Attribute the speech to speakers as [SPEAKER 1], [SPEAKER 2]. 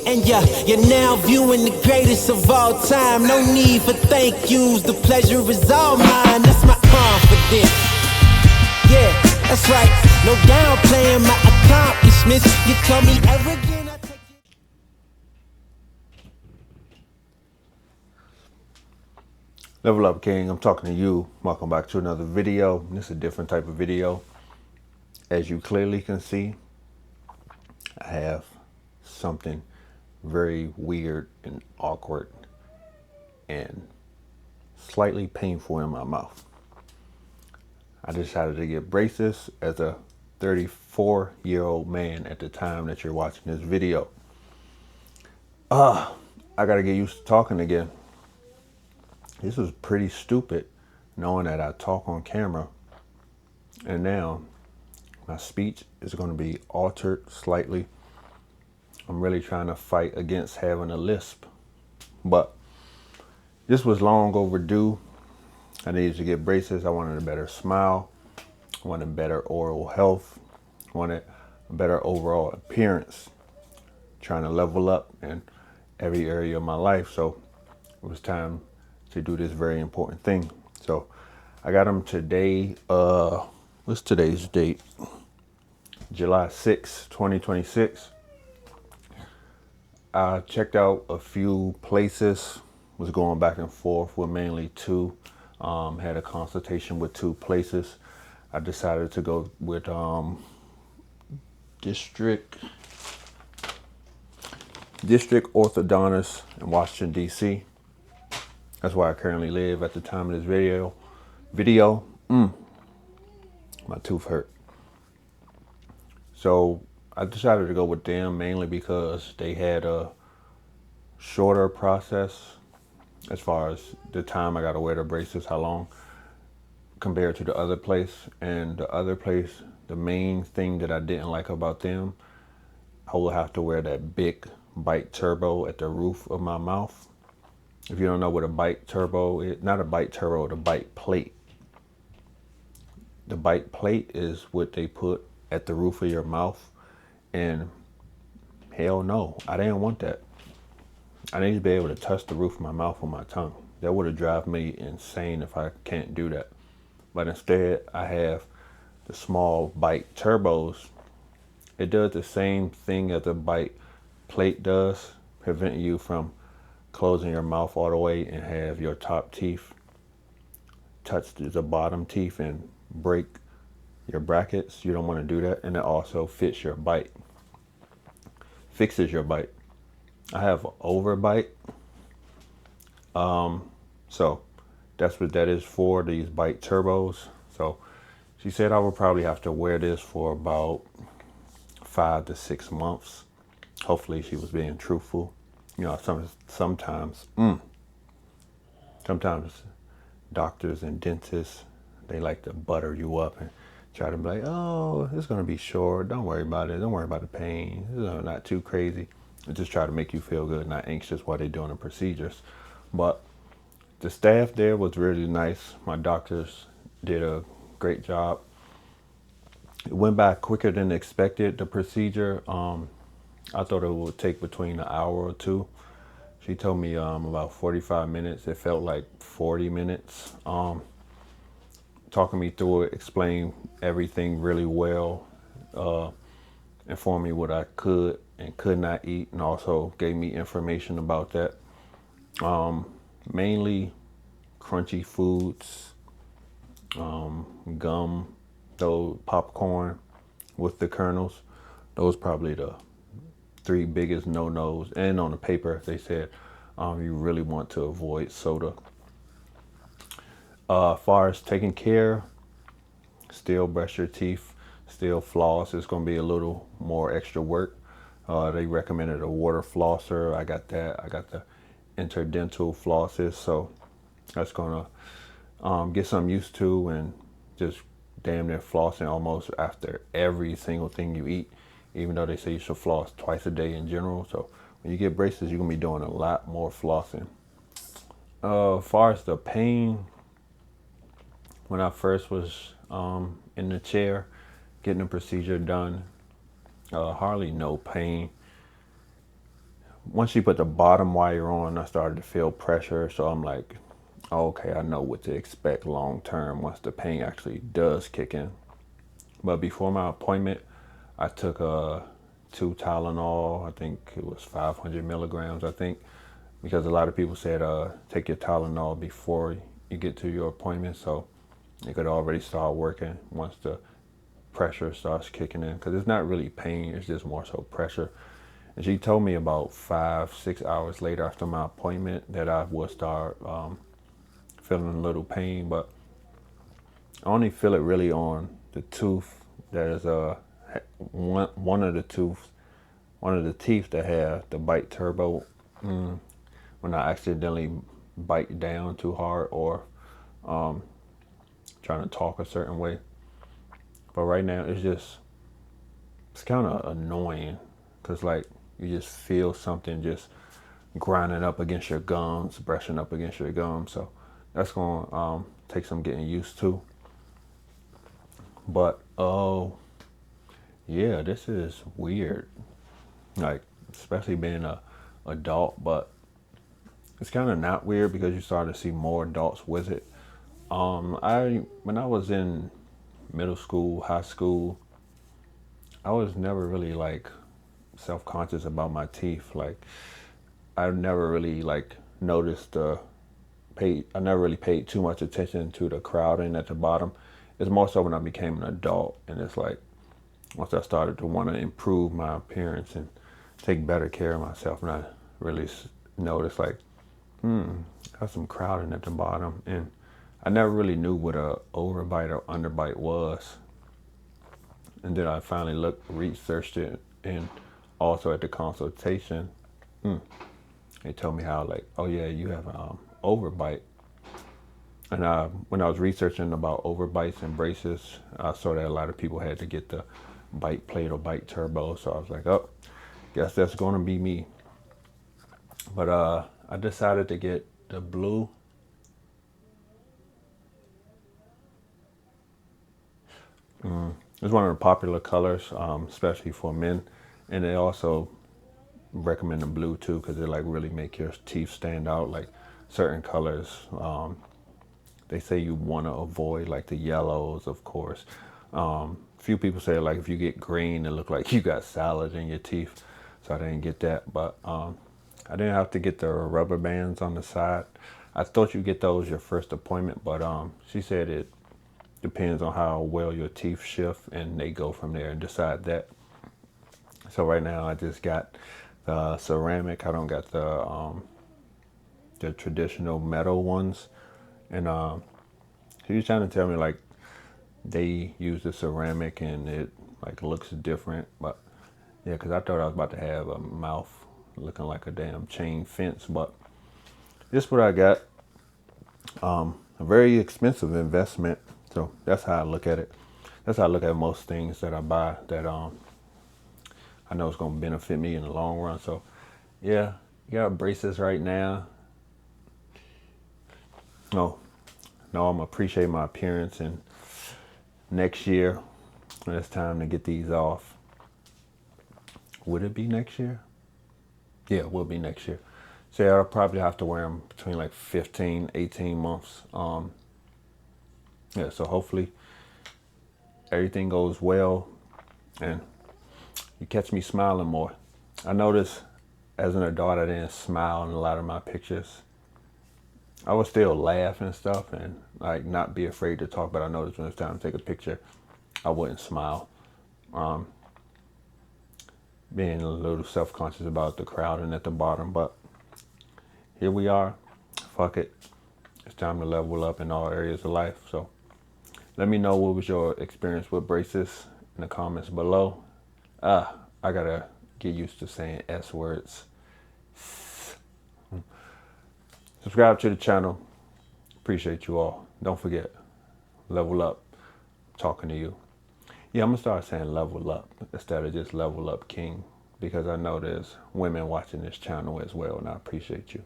[SPEAKER 1] And you're now viewing the greatest of all time. No need for thank yous, the pleasure is all mine. That's my confidence. Yeah, that's right. No downplaying my accomplishments. You tell me arrogant, I take it.
[SPEAKER 2] Level up, King. I'm talking to you. Welcome back to another video. This is a different type of video. As you clearly can see, I have something very weird and awkward and slightly painful in my mouth. I decided to get braces as a 34-year-old man at the time that you're watching this video. I gotta get used to talking again. This was pretty stupid knowing that I talk on camera, and now my speech is going to be altered slightly. I'm really trying to fight against having a lisp, but this was long overdue. I needed to get braces. I wanted a better smile. I wanted better oral health. I wanted a better overall appearance. Trying to level up in every area of my life. So it was time to do this very important thing. So I got them today. What's today's date? July 6, 2026. I checked out a few places, was going back and forth with mainly two. Had a consultation with two places. I decided to go with district orthodontist in Washington, D.C. That's where I currently live at the time of this video. My tooth hurt. So I decided to go with them mainly because they had a shorter process as far as the time I got to wear the braces, how long, compared to the other place. And the other place, the main thing that I didn't like about them, I will have to wear that big bite turbo at the roof of my mouth. If you don't know what a bite turbo is, not a bite turbo, the bite plate. The bite plate is what they put at the roof of your mouth. And hell no, I didn't want that. I need to be able to touch the roof of my mouth with my tongue. That would have driven me insane if I can't do that. But instead, I have the small bite turbos. It does the same thing as a bite plate does, preventing you from closing your mouth all the way and have your top teeth touch the bottom teeth and break your brackets. You don't want to do that. And it also fixes your bite. I have overbite. So that's what that is for, these bite turbos. So she said I would probably have to wear this for about 5 to 6 months. Hopefully she was being truthful. You know, sometimes doctors and dentists, they like to butter you up and try to be like, oh, it's going to be short. Don't worry about it. Don't worry about the pain. It's not too crazy. And just try to make you feel good, not anxious while they're doing the procedures. But the staff there was really nice. My doctors did a great job. It went by quicker than expected, the procedure. I thought it would take between an hour or two. She told me about 45 minutes. It felt like 40 minutes. Talking me through it, explained everything really well. Informed me what I could and could not eat, and also gave me information about that. Mainly crunchy foods, gum, those popcorn with the kernels. Those probably the 3 biggest no-nos. And on the paper they said you really want to avoid soda. As far as taking care, still brush your teeth, still floss. It's going to be a little more extra work. They recommended a water flosser. I got that. I got the interdental flosses, so that's going to get some used to, and just damn near flossing almost after every single thing you eat, even though they say you should floss twice a day in general. So when you get braces, you're going to be doing a lot more flossing. As far as the pain, when I first was in the chair getting the procedure done, hardly no pain. once she put the bottom wire on, I started to feel pressure. So I'm like, oh, okay, I know what to expect long term once the pain actually does kick in. But before my appointment, I took 2 Tylenol. I think it was 500 milligrams, I think, because a lot of people said take your Tylenol before you get to your appointment, so it could already start working once the pressure starts kicking in, because it's not really pain, it's just more so pressure. And she told me about 5-6 hours later after my appointment that I would start feeling a little pain, but I only feel it really on the tooth that is one of the teeth that have the bite turbo. When I accidentally bite down too hard or trying to talk a certain way. But right now it's kind of annoying, because like you just feel something just grinding up against your gums, brushing up against your gums. So that's going to take some getting used to. But oh yeah, this is weird. Like, especially being a adult, but it's kind of not weird because you start to see more adults with it. When I was in middle school, high school, I was never really like self-conscious about my teeth. Like, I never really like noticed I never really paid too much attention to the crowding at the bottom. It's more so when I became an adult, and it's like once I started to want to improve my appearance and take better care of myself, and I really noticed like, got some crowding at the bottom, and I never really knew what a overbite or underbite was. And then I finally researched it, and also at the consultation, they told me how like, oh yeah, you have an overbite. And when I was researching about overbites and braces, I saw that a lot of people had to get the bite plate or bite turbo. So I was like, oh, guess that's going to be me. But I decided to get the blue. It's one of the popular colors, especially for men. And they also recommend the blue too, because they like really make your teeth stand out. Like certain colors, they say you want to avoid, like the yellows, of course. Few people say like if you get green, it look like you got salad in your teeth. So I didn't get that, but I didn't have to get the rubber bands on the side. I thought you get those your first appointment, but she said it depends on how well your teeth shift, and they go from there and decide that. So right now I just got the ceramic. I don't got the traditional metal ones, and he was trying to tell me like they use the ceramic and it like looks different. But yeah, because I thought I was about to have a mouth looking like a damn chain fence, but this is what I got. A very expensive investment. So that's how I look at it. That's how I look at most things that I buy that I know it's gonna benefit me in the long run. So yeah, got braces right now. No, I'm appreciate my appearance, and next year when it's time to get these off. Would it be next year? Yeah, it will be next year. So I'll probably have to wear them between like 15, 18 months. Yeah, so hopefully everything goes well and you catch me smiling more. I noticed as an adult I didn't smile in a lot of my pictures. I would still laugh and stuff and like not be afraid to talk, but I noticed when it's time to take a picture, I wouldn't smile. Being a little self-conscious about the crowding at the bottom, but here we are. Fuck it. It's time to level up in all areas of life. So let me know what was your experience with braces in the comments below. I gotta get used to saying S words. Subscribe to the channel. Appreciate you all. Don't forget, level up. I'm talking to you. Yeah, I'm gonna start saying level up instead of just level up king, because I know there's women watching this channel as well, and I appreciate you.